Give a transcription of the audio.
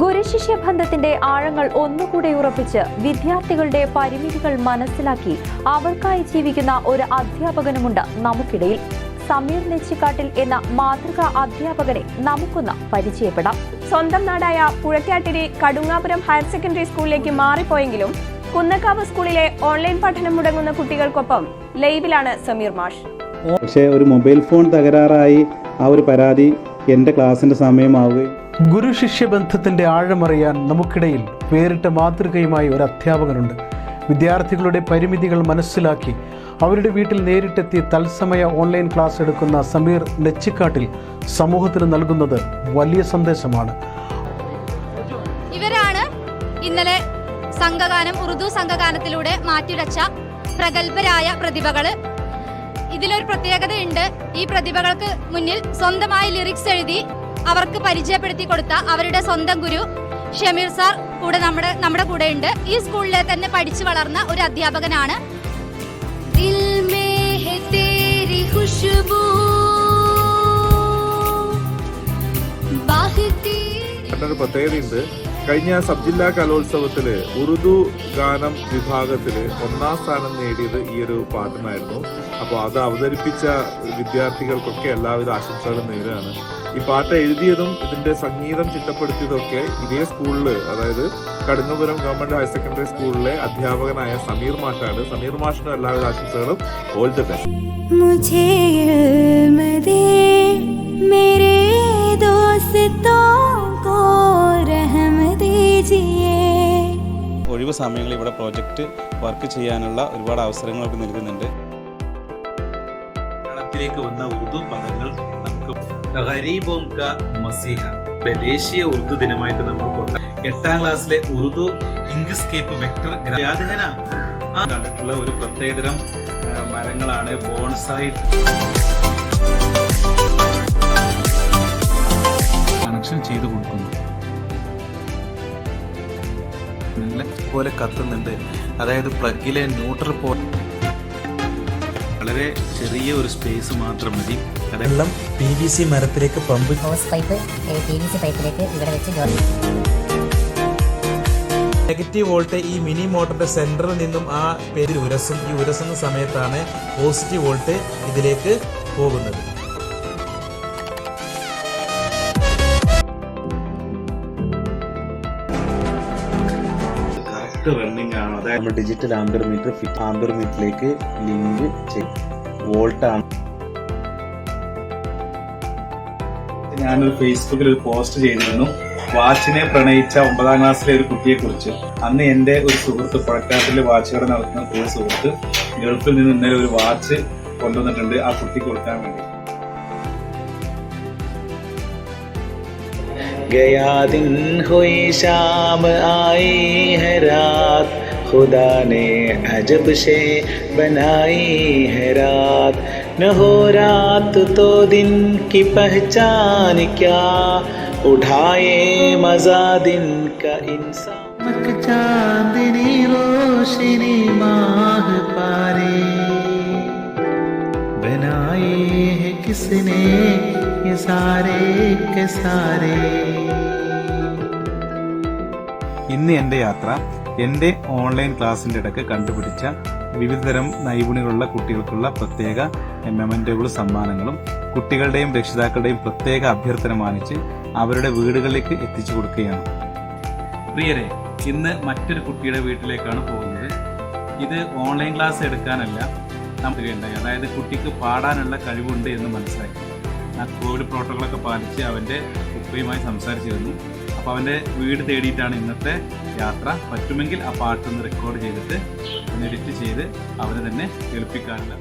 ഗുരുശിഷ്യ ബന്ധത്തിന്റെ ആഴങ്ങൾ ഒന്നുകൂടെ ഉറപ്പിച്ച് വിദ്യാർത്ഥികളുടെ പരിമിതികൾ മനസ്സിലാക്കി അവർക്കായി ജീവിക്കുന്ന ഒരു അധ്യാപകനുമുണ്ട് നമുക്കിടയിൽ. സമീർ നെച്ചിക്കാട്ടിൽ എന്ന മാതൃകാ അധ്യാപകനെ നമുക്കൊന്ന് പരിചയപ്പെടാം. സ്വന്തം നാടായ പുഴക്കാട്ടിരി കടുങ്ങാപുരം ഹയർ സെക്കൻഡറി സ്കൂളിലേക്ക് മാറിപ്പോയെങ്കിലും കുന്നക്കാവ് സ്കൂളിലെ ഓൺലൈൻ പഠനം മുടങ്ങുന്ന കുട്ടികൾക്കൊപ്പം ലൈവിലാണ് സമീർ മാഷ്. പക്ഷേ ഒരു മൊബൈൽ ഫോൺ തകരാറായി ആ ഒരു പരാതി എൻ്റെ ക്ലാസിൻ്റെ സമയമാവുകയും ഗുരുശിഷ്യ ബന്ധത്തിൻ്റെ ആഴമറിയാൻ നമുക്കിടയിൽ വേറിട്ട മാതൃകയുമായി ഒരു അധ്യാപകനുണ്ട്. വിദ്യാർത്ഥികളുടെ പരിമിതികൾ മനസ്സിലാക്കി അവരുടെ വീട്ടിൽ നേരിട്ടെത്തി തത്സമയ ഓൺലൈൻ ക്ലാസ് എടുക്കുന്ന സമീർ നെച്ചിക്കാട്ടിൽ സമൂഹത്തിന് നൽകുന്നത് വലിയ സന്ദേശമാണ്. ഇവരാണ് ഇന്നലെ സംഘഗാനം ഉറുദു സംഘഗാനത്തിലൂടെ മാറ്റുരച്ച പ്രഗത്ഭരായ പ്രതിഭകൾ. ഇതിലൊരു പ്രത്യേകതയുണ്ട്. ഈ പ്രതിഭകൾക്ക് മുന്നിൽ സ്വന്തമായി ലിറിക്സ് എഴുതി അവർക്ക് പരിചയപ്പെടുത്തി കൊടുത്ത അവരുടെ സ്വന്തം ഗുരു ഷമീർ സാർ കൂടെ നമ്മുടെ കൂടെ ഉണ്ട്. ഈ സ്കൂളിലെ തന്നെ പഠിച്ചു വളർന്ന ഒരു അധ്യാപകനാണ്. ഒരു പ്രത്യേകതയുണ്ട്. കഴിഞ്ഞ സബ് ജില്ലാ കലോത്സവത്തില് ഉറുദു ഗാനം വിഭാഗത്തില് 1ാം സ്ഥാനം നേടിയത് ഈ ഒരു പാട്ടിനായിരുന്നു. അപ്പോൾ അത് അവതരിപ്പിച്ച വിദ്യാർത്ഥികൾക്കൊക്കെ എല്ലാവിധ ആശംസകളും നേരുകയാണ്. ഈ പാട്ട് എഴുതിയതും ഇതിന്റെ സംഗീതം ചിട്ടപ്പെടുത്തിയതൊക്കെ ഇതേ സ്കൂളിൽ, അതായത് കടുങ്ങപുരം ഗവൺമെന്റ് ഹയർ സെക്കൻഡറി സ്കൂളിലെ അധ്യാപകനായ സമീർ മാഷാണ്. സമീർ മാഷിനും എല്ലാവിധ ആശംസകളും. All the best. ഒഴിവ് സമയങ്ങളിൽ ഇവിടെ പ്രോജക്റ്റ് വർക്ക് ചെയ്യാനുള്ള ഒരുപാട് അവസരങ്ങളൊക്കെ നൽകുന്നുണ്ട്. മലയാളത്തിലേക്ക് വന്ന ഉറുദു പദങ്ങൾ നമുക്ക് ഗരീബോം കാ മസീഹ ദേശീയ ഉറുദു ദിനമായിട്ട് നമ്മൾ കൊണ്ട് 8ാം ക്ലാസ്സിലെ ഉറുദു ഇംഗ്സ്കേപ്പ് വെക്ടർ യാതന കണ്ടിട്ടുള്ള ഒരു പ്രത്യേകതരം മരങ്ങളാണ് ബോൺസായി കണക്ഷൻ ചെയ്തു കൊടുക്കുന്നു. പോലെ കത്തുന്നുണ്ട്. അതായത് പ്ലഗിലെ ന്യൂട്രൽ വളരെ ചെറിയ ഒരു സ്പേസ് മാത്രം മതി. വെള്ളം PVC മരത്തിലേക്ക് പമ്പ് ഹോസ് പൈപ്പ് PVC പൈപ്പിലേക്ക് ഇവിടെ വെച്ച് നെഗറ്റീവ് വോൾട്ട് ഈ മിനി മോട്ടറിന്റെ സെന്ററിൽ നിന്നും ആ പേരിൽ ഉരസും. ഈ ഉരസുന്ന സമയത്താണ് പോസിറ്റീവ് വോൾട്ട് ഇതിലേക്ക് പോകുന്നത്. റണ്ണിംഗ് ആണ്. അതായത് നമ്മൾ digital ampere meter fit ampere മീറ്ററിലേക്ക് ലിങ്ക് ചെയ്യും. വോൾട്ടാണ്. ഞാനൊരു ഫേസ്ബുക്കിൽ ഒരു പോസ്റ്റ് ചെയ്തിരുന്നു. വാച്ചിനെ പ്രണയിച്ച 9ാം ക്ലാസ്സിലെ ഒരു കുട്ടിയെ കുറിച്ച്. അന്ന് എൻ്റെ ഒരു സുഹൃത്ത്, പുഴക്കാട്ടിലെ വാച്ച് കട നടത്തുന്ന ഒരു സുഹൃത്ത്, ഗൾഫിൽ നിന്ന് ഇന്നലെ ഒരു വാച്ച് കൊണ്ടുവന്നിട്ടുണ്ട് ആ കുട്ടിക്ക് കൊടുക്കാൻ വേണ്ടി. गया दिन हुई शाम आई है रात, खुदा ने अजब से बनाई है रात. न हो रात तो दिन की पहचान क्या, उठाए मजा दिन का इंसान. चांदनी रोशनी माह पारे बनाए है किसने ये सारे के सारे. ഇന്ന് എൻ്റെ യാത്ര എൻ്റെ ഓൺലൈൻ ക്ലാസ്സിൻ്റെ ഇടയ്ക്ക് കണ്ടുപിടിച്ച വിവിധതരം നൈപുണ്യങ്ങളുള്ള കുട്ടികൾക്കുള്ള പ്രത്യേക മെമന്റോകളും സമ്മാനങ്ങളും കുട്ടികളുടെയും രക്ഷിതാക്കളുടെയും പ്രത്യേക അഭ്യർത്ഥന മാനിച്ച് അവരുടെ വീടുകളിലേക്ക് എത്തിച്ചു കൊടുക്കുകയാണ്. പ്രിയരെ, ഇന്ന് മറ്റൊരു കുട്ടിയുടെ വീട്ടിലേക്കാണ് പോകുന്നത്. ഇത് ഓൺലൈൻ ക്ലാസ് എടുക്കാനല്ല നമുക്കുണ്ടായി. അതായത് കുട്ടിക്ക് പാടാനുള്ള കഴിവുണ്ട് എന്ന് മനസ്സിലാക്കി കോവിഡ് പ്രോട്ടോക്കോളൊക്കെ പാലിച്ച് അവൻ്റെ ഉപ്പയുമായി സംസാരിച്ചിരുന്നു. അപ്പോൾ അവൻ്റെ വീട് തേടിയിട്ടാണ് ഇന്നത്തെ യാത്ര. പറ്റുമെങ്കിൽ ആ പാട്ടൊന്ന് റെക്കോർഡ് ചെയ്തിട്ട് എഡിറ്റ് ചെയ്ത് അവനെ തന്നെ കേൾപ്പിക്കാനുള്ള